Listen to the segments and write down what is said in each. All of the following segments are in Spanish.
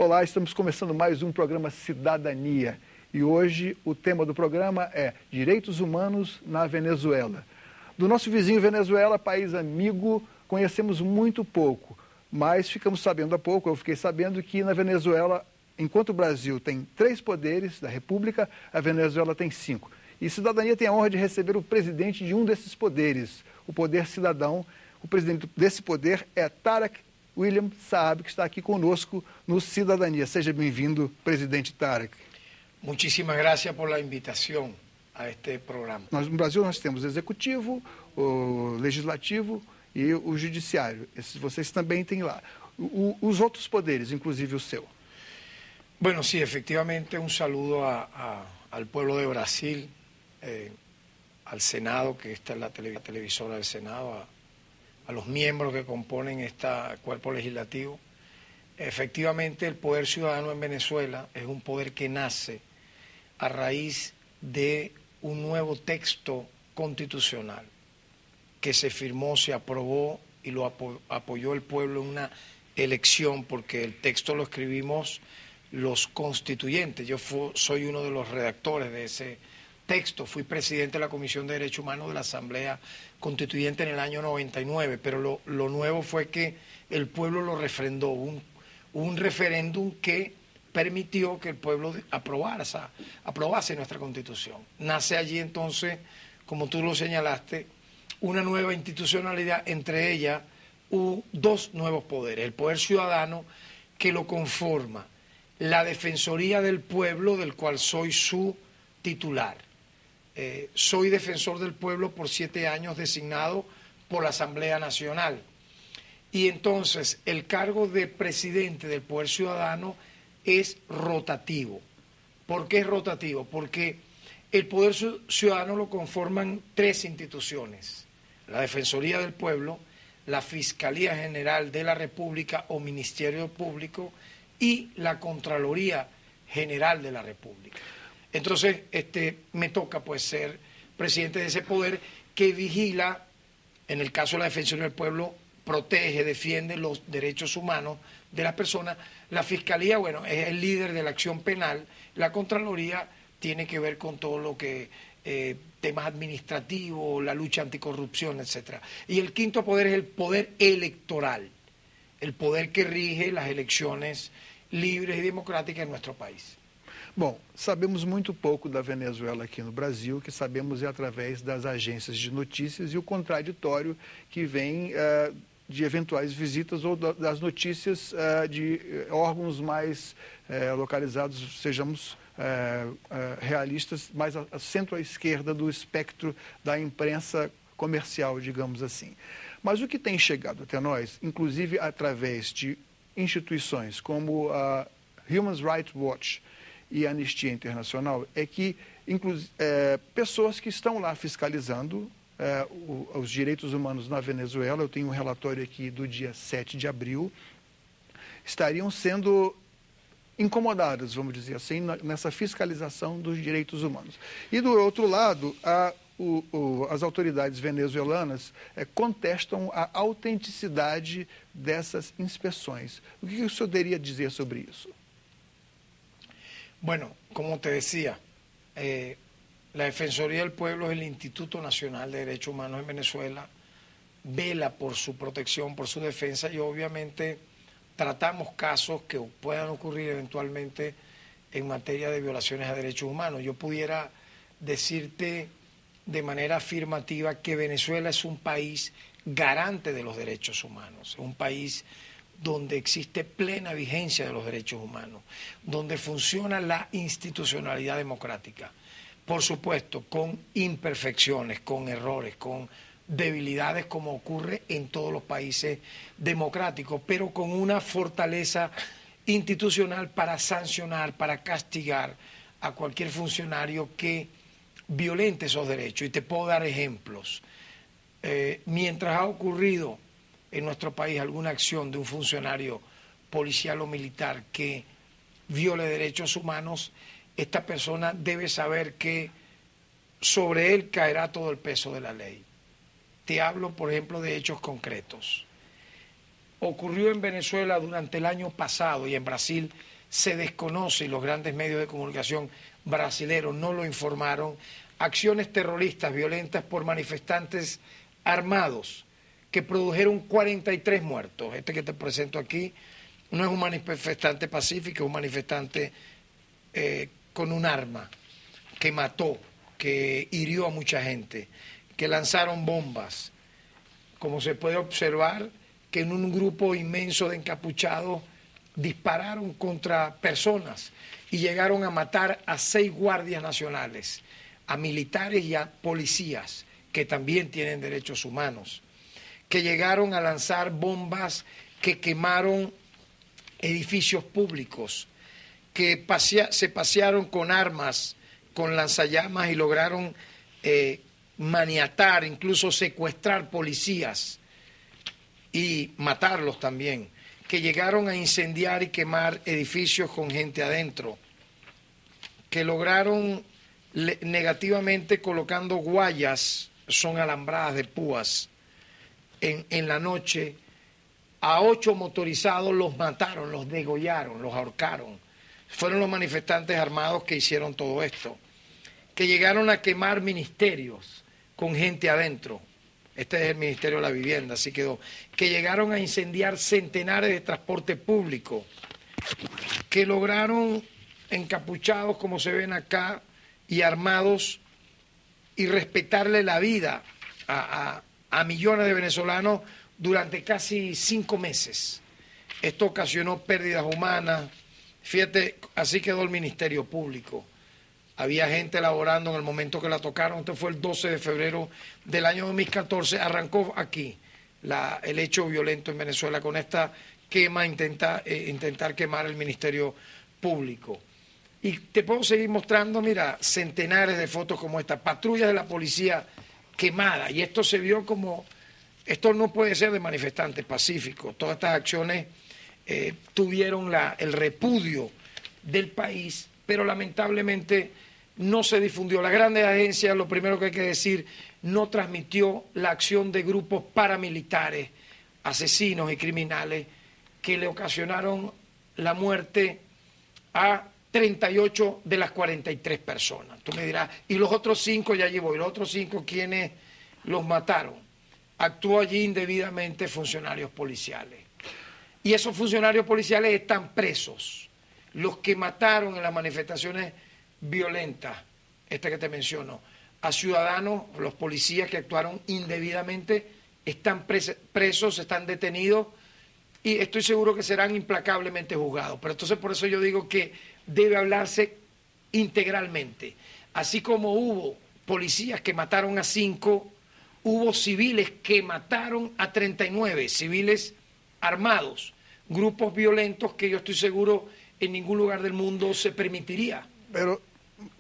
Olá, estamos começando mais um programa Cidadania. E hoje o tema do programa é Direitos Humanos na Venezuela. Do nosso vizinho Venezuela, país amigo, conhecemos muito pouco, mas ficamos sabendo há pouco, eu fiquei sabendo que na Venezuela, enquanto o Brasil tem 3 poderes da República, a Venezuela tem 5. E Cidadania tem a honra de receber o presidente de um desses poderes, o poder cidadão. O presidente desse poder é Tarek William Saab, que está aqui conosco no Cidadania. Seja bem-vindo, presidente Tarek. Muchísimas gracias por la invitación a este programa. No Brasil nós temos o executivo, o legislativo e o judiciário. Esses vocês também têm lá. Os outros poderes, inclusive o seu. Bueno, sí, efectivamente un saludo al pueblo de Brasil, al Senado, que esta es la televisora del Senado, a los miembros que componen este cuerpo legislativo. Efectivamente, el poder ciudadano en Venezuela es un poder que nace a raíz de un nuevo texto constitucional que se firmó, se aprobó y lo apoyó el pueblo en una elección, porque el texto lo escribimos los constituyentes. Yo soy uno de los redactores de ese texto, fui presidente de la Comisión de Derechos Humanos de la Asamblea Constituyente en el año 99, pero lo nuevo fue que el pueblo lo refrendó, un referéndum que permitió que el pueblo aprobase nuestra Constitución. Nace allí entonces, como tú lo señalaste, una nueva institucionalidad, entre ellas 2 nuevos poderes. El poder ciudadano, que lo conforma la Defensoría del Pueblo, del cual soy su titular. Soy defensor del pueblo por 7 años designado por la Asamblea Nacional. Y entonces el cargo de presidente del Poder Ciudadano es rotativo. ¿Por qué es rotativo? Porque el Poder Ciudadano lo conforman 3 instituciones: la Defensoría del Pueblo, la Fiscalía General de la República o Ministerio Público y la Contraloría General de la República. Entonces, me toca pues ser presidente de ese poder que vigila, en el caso de la Defensoría del Pueblo, protege, defiende los derechos humanos de las personas. La Fiscalía, bueno, es el líder de la acción penal. La Contraloría tiene que ver con todo lo que temas administrativos, la lucha anticorrupción, etc. Y el 5º poder es el poder electoral, el poder que rige las elecciones libres y democráticas en nuestro país. Bom, sabemos muito pouco da Venezuela aqui no Brasil, o que sabemos é através das agências de notícias e o contraditório que vem de eventuais visitas ou das notícias de órgãos mais localizados, sejamos realistas, mais a centro à esquerda do espectro da imprensa comercial, digamos assim. Mas o que tem chegado até nós, inclusive através de instituições como a Human Rights Watch e a Anistia Internacional, é que pessoas que estão lá fiscalizando os direitos humanos na Venezuela, eu tenho um relatório aqui do dia 7 de abril, estariam sendo incomodadas, vamos dizer assim, nessa fiscalização dos direitos humanos. E do outro lado, as autoridades venezuelanas contestam a autenticidade dessas inspeções. O que o senhor poderia dizer sobre isso? Bueno, como te decía, la Defensoría del Pueblo es el Instituto Nacional de Derechos Humanos en Venezuela, vela por su protección, por su defensa, y obviamente tratamos casos que puedan ocurrir eventualmente en materia de violaciones a derechos humanos. Yo pudiera decirte de manera afirmativa que Venezuela es un país garante de los derechos humanos, es un país donde existe plena vigencia de los derechos humanos, donde funciona la institucionalidad democrática. Por supuesto, con imperfecciones, con errores, con debilidades, como ocurre en todos los países democráticos, pero con una fortaleza institucional para sancionar, para castigar a cualquier funcionario que violente esos derechos. Y te puedo dar ejemplos. Mientras ha ocurrido en nuestro país alguna acción de un funcionario policial o militar que viole derechos humanos, esta persona debe saber que sobre él caerá todo el peso de la ley. Te hablo, por ejemplo, de hechos concretos. ocurrió en Venezuela durante el año pasado y en Brasil se desconoce y los grandes medios de comunicación brasileños no lo informaron, acciones terroristas violentas por manifestantes armados que produjeron 43 muertos. Este que te presento aquí no es un manifestante pacífico, es un manifestante con un arma que mató, que hirió a mucha gente, que lanzaron bombas. Como se puede observar, que en un grupo inmenso de encapuchados dispararon contra personas y llegaron a matar a 6 guardias nacionales, a militares y a policías, que también tienen derechos humanos, que llegaron a lanzar bombas que quemaron edificios públicos, que se pasearon con armas, con lanzallamas y lograron maniatar, incluso secuestrar policías y matarlos también, que llegaron a incendiar y quemar edificios con gente adentro, que lograron negativamente colocando guayas, son alambradas de púas, en la noche, a 8 motorizados los mataron, los degollaron, los ahorcaron. Fueron los manifestantes armados que hicieron todo esto, que llegaron a quemar ministerios con gente adentro. Este es el Ministerio de la Vivienda, así quedó. Que llegaron a incendiar centenares de transporte público, que lograron, encapuchados como se ven acá, y armados, y respetarle la vida a millones de venezolanos durante casi 5 meses. Esto ocasionó pérdidas humanas. Fíjate, así quedó el Ministerio Público. Había gente laborando en el momento que la tocaron. Esto fue el 12 de febrero del año 2014. Arrancó aquí el hecho violento en Venezuela con esta quema, intentar quemar el Ministerio Público. Y te puedo seguir mostrando, mira, centenares de fotos como esta, patrullas de la policía quemadas. Y esto se vio como, esto no puede ser de manifestantes pacíficos. Todas estas acciones tuvieron el repudio del país, pero lamentablemente no se difundió. Las grandes agencias, lo primero que hay que decir, no transmitió la acción de grupos paramilitares, asesinos y criminales que le ocasionaron la muerte a 38 de las 43 personas. Tú me dirás, ¿y los otros 5 ya llevó? ¿Y los otros 5 quiénes los mataron? Actuó allí indebidamente funcionarios policiales. Y esos funcionarios policiales están presos. Los que mataron en las manifestaciones violentas, esta que te menciono, a ciudadanos, los policías que actuaron indebidamente, están presos, están detenidos y estoy seguro que serán implacablemente juzgados. Pero entonces por eso yo digo que debe hablarse integralmente. Así como hubo policías que mataron a 5, hubo civiles que mataron a 39, civiles armados, grupos violentos que yo estoy seguro en ningún lugar del mundo se permitiría. Pero,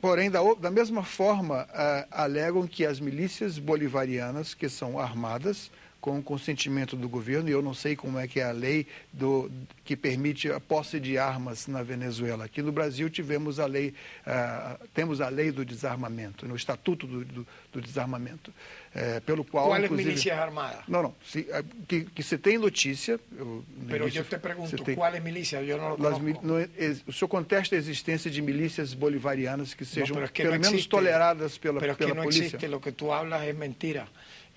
porém, da mesma forma, alegam que as milícias bolivarianas, que são armadas, com o consentimento do governo, e eu não sei como é que é a lei que permite a posse de armas na Venezuela. Aqui no Brasil temos a lei do desarmamento, no Estatuto do Desarmamento, pelo qual... ¿Cuáles milícias armadas? Não, que se tem notícia... Pero eu te pergunto, ¿cuáles milícias? Eu não lo conozco. O senhor contesta a existência de milícias bolivarianas que sejam, pelo menos, existe, toleradas pela polícia? Pero es que no existe, lo que tú hablas es mentira.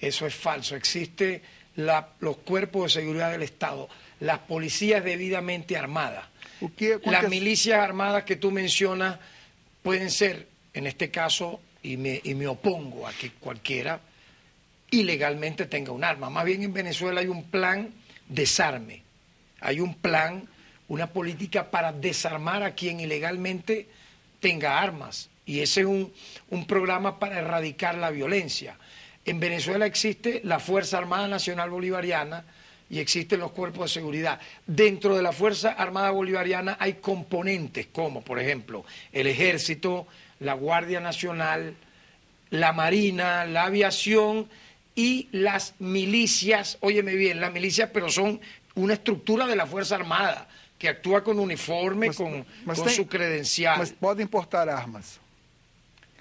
Eso es falso. Existen los cuerpos de seguridad del Estado, las policías debidamente armadas. Las milicias armadas que tú mencionas pueden ser, en este caso, y me opongo a que cualquiera ilegalmente tenga un arma. Más bien en Venezuela hay un plan desarme. Hay un plan, una política para desarmar a quien ilegalmente tenga armas. Y ese es un programa para erradicar la violencia. En Venezuela existe la Fuerza Armada Nacional Bolivariana y existen los cuerpos de seguridad. Dentro de la Fuerza Armada Bolivariana hay componentes como, por ejemplo, el Ejército, la Guardia Nacional, la Marina, la Aviación y las milicias. Óyeme bien, las milicias, pero son una estructura de la Fuerza Armada que actúa con uniforme, con su credencial. Mas pueden portar armas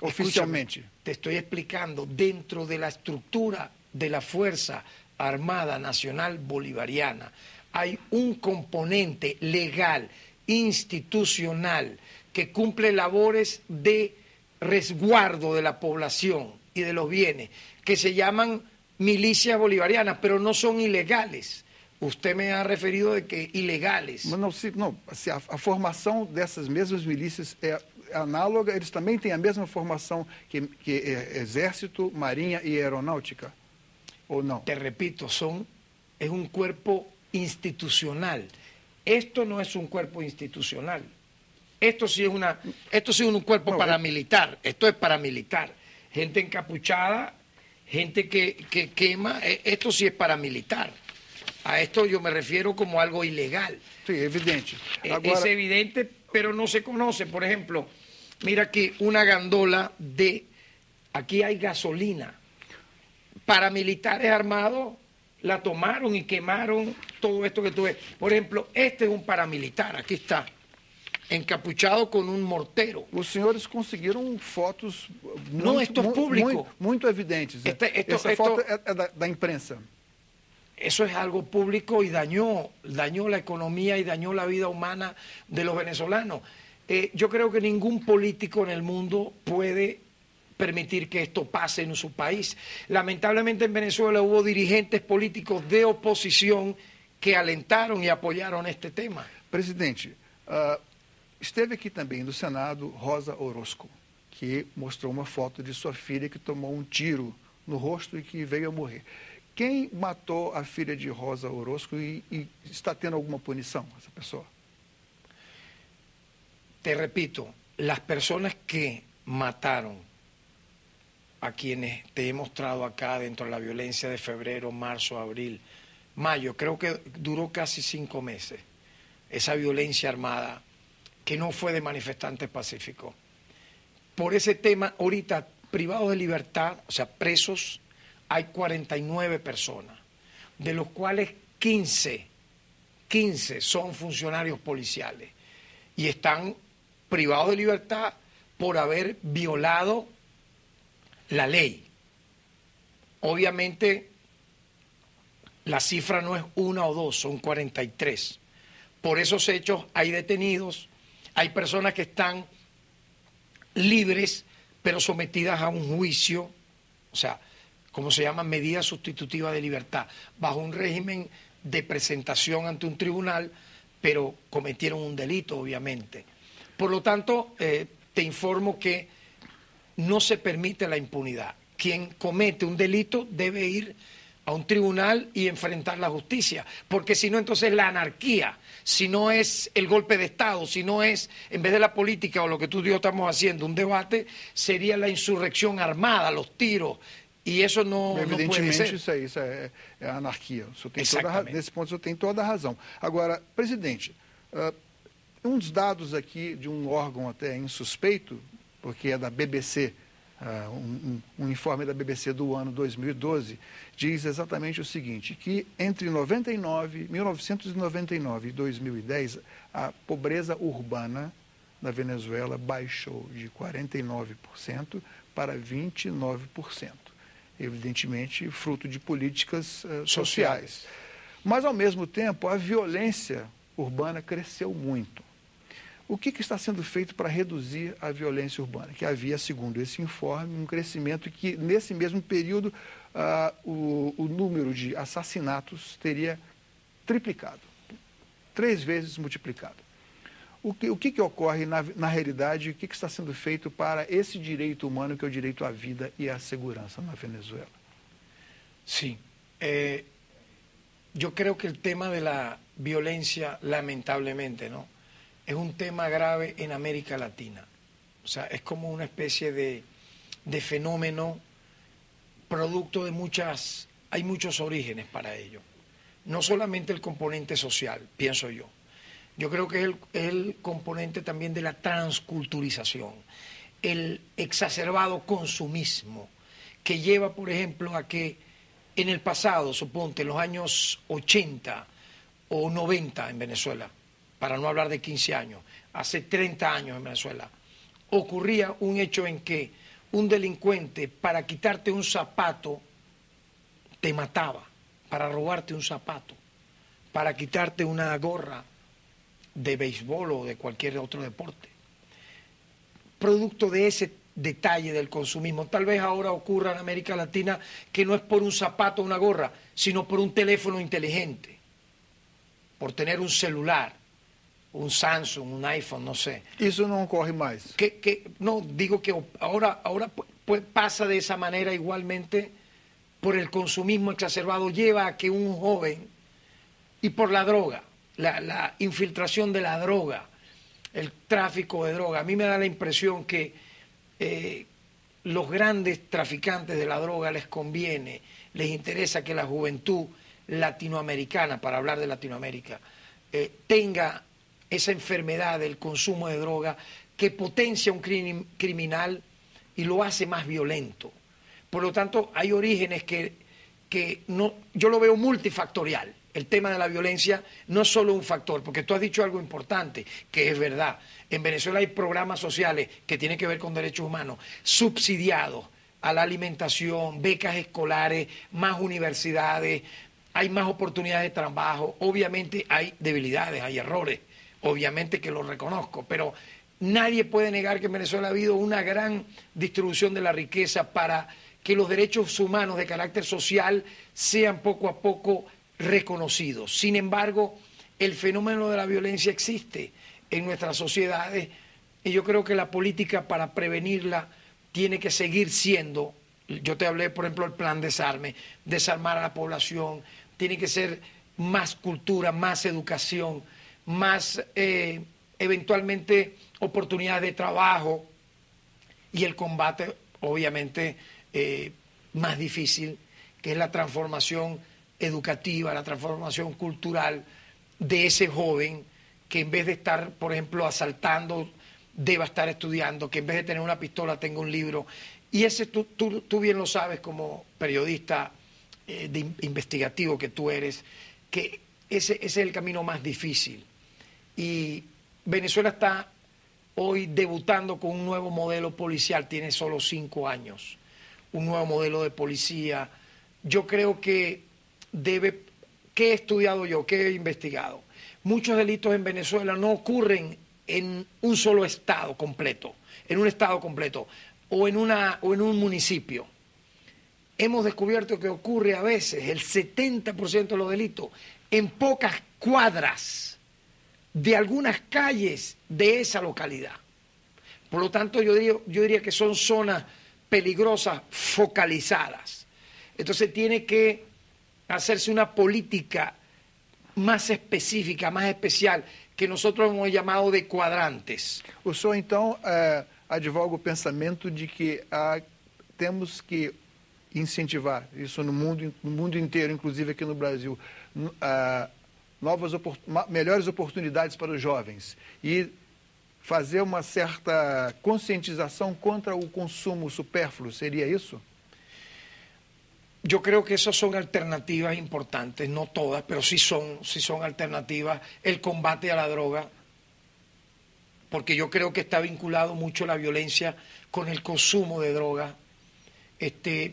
oficialmente. Escúchame, te estoy explicando, dentro de la estructura de la Fuerza Armada Nacional Bolivariana hay un componente legal, institucional, que cumple labores de resguardo de la población y de los bienes, que se llaman milicias bolivarianas, pero no son ilegales. Usted me ha referido de que ilegales. Mas não, se a formação dessas mesmas milícias é análoga, eles também têm a mesma formação que Exército, Marinha e Aeronáutica? Ou não? Te repito, es un cuerpo institucional. Esto no es un cuerpo institucional. Esto sí es un cuerpo paramilitar. Esto es paramilitar. Gente encapuchada, gente que quema. Esto sí es paramilitar. A esto yo me refiero como algo ilegal. Sí, evidente. Agora... Es evidente, pero no se conoce. Por ejemplo, mira aquí una gandola aquí hay gasolina. Paramilitares armados la tomaron y quemaron todo esto que tú ves. Por ejemplo, este es un paramilitar, aquí está, encapuchado con un mortero. Os senhores conseguiram fotos esto es público. Muito evidentes. Essa foto é da imprensa. Eso es algo público y dañó la economía y dañó la vida humana de los venezolanos. Yo creo que ningún político en el mundo puede permitir que esto pase en su país. Lamentablemente en Venezuela hubo dirigentes políticos de oposición que alentaron y apoyaron este tema. Presidente, esteve aqui também no Senado Rosa Orozco, que mostrou uma foto de sua filha que tomou um tiro no rosto e que veio a morrer. Quem matou a filha de Rosa Orozco e está tendo alguma punição essa pessoa? Te repito, las personas que mataron a quienes te he mostrado acá dentro de la violencia de febrero, marzo, abril, mayo, creo que duró casi 5 meses, esa violencia armada que no fue de manifestantes pacíficos. Por ese tema, ahorita, privados de libertad, o sea, presos, hay 49 personas, de los cuales 15 son funcionarios policiales y están privados de libertad por haber violado la ley. Obviamente la cifra no es 1 o 2, son 43. Por esos hechos hay detenidos, hay personas que están libres pero sometidas a un juicio, o sea, como se llama, medida sustitutiva de libertad, bajo un régimen de presentación ante un tribunal, pero cometieron un delito, obviamente. Por lo tanto, te informo que no se permite la impunidad. Quien comete un delito debe ir a un tribunal y enfrentar la justicia, porque si no, entonces la anarquía, si no es el golpe de Estado, si no es, en vez de la política o lo que tú y yo estamos haciendo, un debate, sería la insurrección armada, los tiros, e isso não pode ser. Evidentemente, isso é anarquia. Nesse ponto, o senhor tem toda a razão. Agora, presidente, uns dados aqui de um órgão até insuspeito, porque é da BBC, um informe da BBC do ano 2012, diz exatamente o seguinte, que entre 1999 e 2010, a pobreza urbana na Venezuela baixou de 49% para 29%. Evidentemente, fruto de políticas sociais. Mas, ao mesmo tempo, a violência urbana cresceu muito. O que está sendo feito para reduzir a violência urbana? Que havia, segundo esse informe, um crescimento que, nesse mesmo período, o número de assassinatos teria triplicado, 3 vezes multiplicado. O que ocorre na realidade, o que está sendo feito para esse direito humano, que é o direito à vida e à segurança na Venezuela? Sí, yo creo que el tema de la violencia, lamentablemente, ¿no?, es un tema grave en América Latina. O sea, es como una especie de fenómeno producto de hay muchos orígenes para ello. No solamente el componente social, pienso yo. Yo creo que es el componente también de la transculturización, el exacerbado consumismo que lleva, por ejemplo, a que en el pasado, suponte, en los años 80 o 90 en Venezuela, para no hablar de 15 años, hace 30 años en Venezuela, ocurría un hecho en que un delincuente, para quitarte un zapato, te mataba, para robarte un zapato. para quitarte una gorra de béisbol o de cualquier otro deporte. Producto de ese detalle del consumismo. Tal vez ahora ocurra en América Latina que no es por un zapato o una gorra, sino por un teléfono inteligente, por tener un celular, un Samsung, un iPhone, no sé. Eso no ocurre más. No, digo que ahora pues pasa de esa manera igualmente por el consumismo exacerbado, lleva a que un joven, y por la droga, la infiltración de la droga, el tráfico de droga, a mí me da la impresión que los grandes traficantes de la droga les conviene, les interesa que la juventud latinoamericana, para hablar de Latinoamérica, tenga esa enfermedad del consumo de droga que potencia un criminal y lo hace más violento. Por lo tanto, hay orígenes que no, yo lo veo multifactorial. El tema de la violencia no es solo un factor, porque tú has dicho algo importante, que es verdad. En Venezuela hay programas sociales que tienen que ver con derechos humanos, subsidiados a la alimentación, becas escolares, más universidades, hay más oportunidades de trabajo. Obviamente hay debilidades, hay errores, obviamente que lo reconozco, pero nadie puede negar que en Venezuela ha habido una gran distribución de la riqueza para que los derechos humanos de carácter social sean poco a poco reconocidos. Sin embargo, el fenómeno de la violencia existe en nuestras sociedades y yo creo que la política para prevenirla tiene que seguir siendo, yo te hablé por ejemplo del plan desarme, desarmar a la población, tiene que ser más cultura, más educación, más eventualmente oportunidades de trabajo y el combate obviamente más difícil, que es la transformación educativa, la transformación cultural de ese joven que en vez de estar, por ejemplo, asaltando, deba estar estudiando, que en vez de tener una pistola tenga un libro. Y ese tú bien lo sabes como periodista investigativo que tú eres, que ese es el camino más difícil. Y Venezuela está hoy debutando con un nuevo modelo policial, tiene solo 5 años, un nuevo modelo de policía. Yo creo que ¿qué he estudiado yo? ¿Qué he investigado? Muchos delitos en Venezuela no ocurren en un solo estado completo, en un estado completo, o en un municipio. Hemos descubierto que ocurre a veces el 70% de los delitos en pocas cuadras de algunas calles de esa localidad. Por lo tanto, yo diría que son zonas peligrosas focalizadas. Entonces tiene que hacerse una política más específica, más especial, que nosotros hemos llamado de quadrantes. O senhor, então, advoga o pensamento de que temos que incentivar isso no mundo inteiro, inclusive aqui no Brasil, melhores oportunidades para os jovens e fazer uma certa conscientização contra o consumo supérfluo, seria isso? Yo creo que esas son alternativas importantes, no todas, pero sí son alternativas. El combate a la droga, porque yo creo que está vinculado mucho la violencia con el consumo de droga.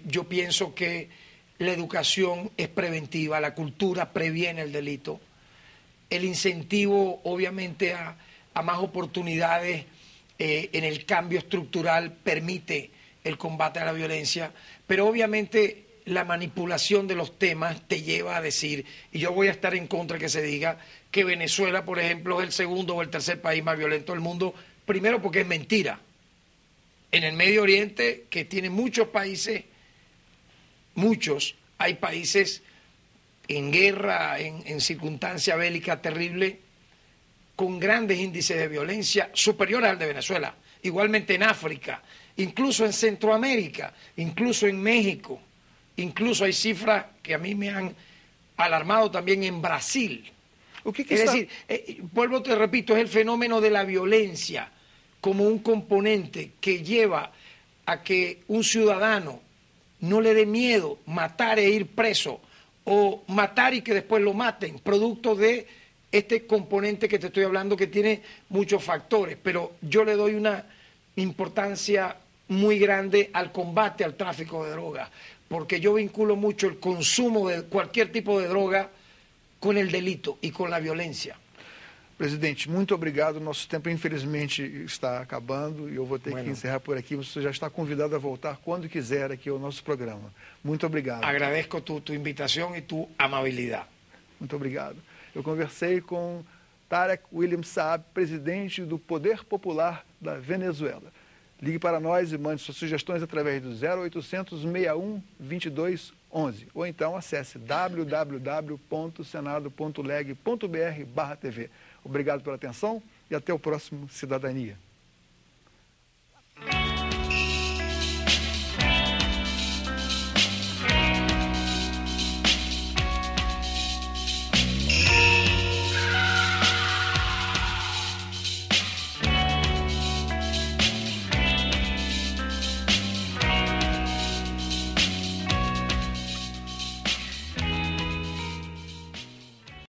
Yo pienso que la educación es preventiva, la cultura previene el delito. El incentivo, obviamente, a más oportunidades en el cambio estructural permite el combate a la violencia, pero obviamente la manipulación de los temas te lleva a decir, y yo voy a estar en contra que se diga que Venezuela, por ejemplo, es el segundo o el tercer país más violento del mundo, primero porque es mentira. En el Medio Oriente, que tiene muchos países, hay países en guerra, en circunstancia bélica terrible, con grandes índices de violencia superiores al de Venezuela. Igualmente en África, incluso en Centroamérica, incluso en México. Incluso hay cifras que a mí me han alarmado también en Brasil. Es decir, vuelvo, te repito, es el fenómeno de la violencia como un componente que lleva a que un ciudadano no le dé miedo matar e ir preso o matar y que después lo maten, producto de este componente que te estoy hablando que tiene muchos factores, pero yo le doy una importancia muy grande al combate al tráfico de drogas, porque yo vinculo mucho el consumo de cualquier tipo de droga con el delito y con la violencia. Presidente, muito obrigado. Nosso tempo, infelizmente, está acabando e eu vou ter que encerrar por aqui. Você já está convidado a voltar quando quiser aqui ao nosso programa. Muito obrigado. Agradezco tu invitación y tu amabilidad. Muito obrigado. Eu conversei com Tarek William Saab, presidente do Poder Popular da Venezuela. Ligue para nós e mande suas sugestões através do 0800 61 22 11 ou então acesse www.senado.leg.br/tv. Obrigado pela atenção e até o próximo Cidadania.